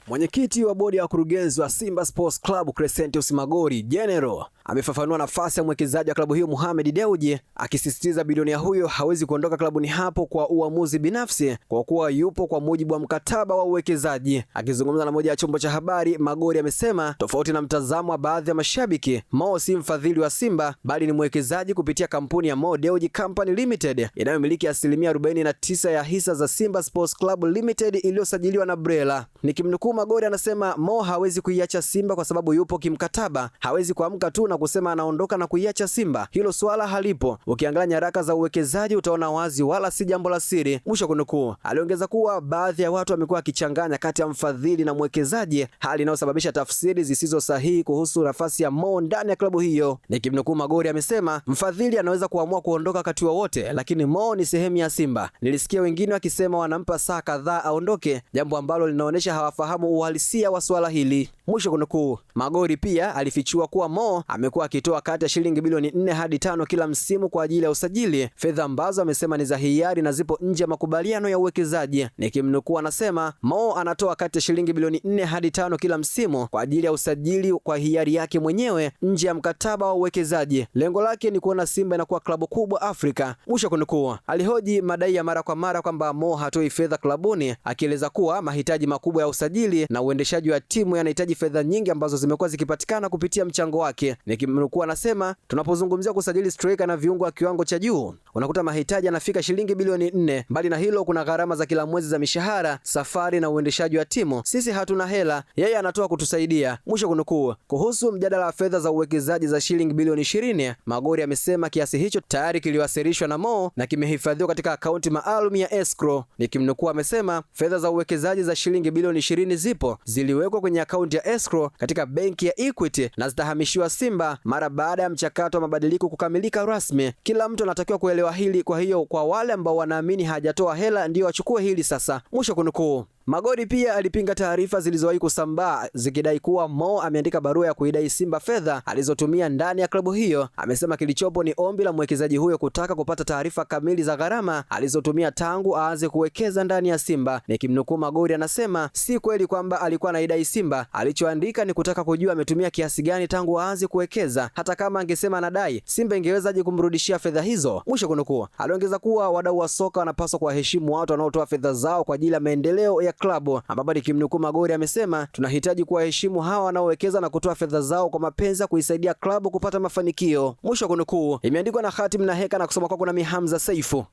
Mwenyekiti wa bodi ya wakurugenzi wa Simba Sports Club Crescentius Magori General amefafanua nafasi ya mwekezaji wa klabu hiyo Mohamed Dewji, akisisitiza bilionia huyo hawezi kuondoka klabuni hapo kwa uamuzi binafsi kwa kuwa yupo kwa mujibu wa mkataba wa uwekezaji. Akizungumza na moja ya chombo cha habari, Magori amesema tofauti na mtazamo wa baadhi ya mashabiki, Mo si mfadhili wa Simba bali ni mwekezaji kupitia kampuni ya Mo Dewji Company Limited inayomiliki asilimia 49 ya hisa za Simba Sports Club Limited iliyosajiliwa na BRELA. Nikimnukuu, Magori anasema Mo hawezi kuiacha Simba kwa sababu yupo kimkataba. Hawezi kuamka tu na kusema anaondoka na kuiacha Simba. Hilo swala halipo. Ukiangalia nyaraka za uwekezaji utaona wazi wala si jambo la siri. Mwisho kunukuu. Aliongeza kuwa baadhi ya watu wamekuwa wakichanganya kati ya mfadhili na mwekezaji, hali inayosababisha tafsiri zisizo sahihi kuhusu nafasi ya Mo ndani ya klabu hiyo. Nikimnukuu, Magori amesema mfadhili anaweza kuamua kuondoka wakati wowote, lakini Mo ni sehemu ya Simba. Nilisikia wengine wakisema wanampa saa kadhaa aondoke, jambo ambalo linaonyesha hawafahamu uhalisia wa swala hili. Mwisho kunukuu. Magori pia alifichua kuwa Mo amekuwa akitoa kati ya shilingi bilioni 4 hadi 5 kila msimu kwa ajili ya usajili, fedha ambazo amesema ni za hiari na zipo nje ya makubaliano ya uwekezaji. Nikimnukuu, anasema Mo anatoa kati ya shilingi bilioni 4 hadi 5 kila msimu kwa ajili ya usajili kwa hiari yake mwenyewe nje ya mkataba wa uwekezaji. Lengo lake ni kuona Simba inakuwa klabu kubwa Afrika. Mwisho kunukuu. Alihoji madai ya mara kwa mara kwamba Mo hatoi fedha klabuni, akieleza kuwa mahitaji makubwa ya usajili na uendeshaji wa timu yanahitaji fedha nyingi ambazo zimekuwa zikipatikana kupitia mchango wake. Nikimnukuu, anasema tunapozungumzia kusajili striker na viungo wa kiwango cha juu, unakuta mahitaji yanafika shilingi bilioni 4. Mbali na hilo, kuna gharama za kila mwezi za mishahara, safari na uendeshaji wa timu. Sisi hatuna hela, yeye anatoa kutusaidia. Mwisho kunukuu. Kuhusu mjadala wa fedha za uwekezaji za shilingi bilioni 20, Magori amesema kiasi hicho tayari kiliwasilishwa na Mo na kimehifadhiwa katika akaunti maalum ya escrow. Nikimnukuu, amesema fedha za uwekezaji za shilingi bilioni 20 ziliwekwa kwenye akaunti ya escrow katika benki ya Equity na zitahamishiwa Simba mara baada ya mchakato wa mabadiliko kukamilika rasmi. Kila mtu anatakiwa kuelewa hili, kwa hiyo kwa wale ambao wanaamini hajatoa hela ndio wachukue hili sasa. Mwisho kunukuu. Magori pia alipinga taarifa zilizowahi kusambaa zikidai kuwa Mo ameandika barua ya kuidai Simba fedha alizotumia ndani ya klabu hiyo. Amesema kilichopo ni ombi la mwekezaji huyo kutaka kupata taarifa kamili za gharama alizotumia tangu aanze kuwekeza ndani ya Simba. Nikimnukuu, Magori anasema si kweli kwamba alikuwa anaidai Simba. Alichoandika ni kutaka kujua ametumia kiasi gani tangu aanze kuwekeza. Hata kama angesema anadai, Simba ingewezaje kumrudishia fedha hizo? Mwisho kunukuu. Aliongeza kuwa wadau wa soka wanapaswa kuwaheshimu watu wanaotoa fedha zao kwa ajili ya maendeleo ya klabu, ambapo nikimnukuu, Magori amesema tunahitaji kuwaheshimu hawa wanaowekeza na kutoa fedha zao kwa mapenzi ya kuisaidia klabu kupata mafanikio. Mwisho wa kunukuu. Imeandikwa na Khatim na Heka na kusoma kwako na Hamza Saifu.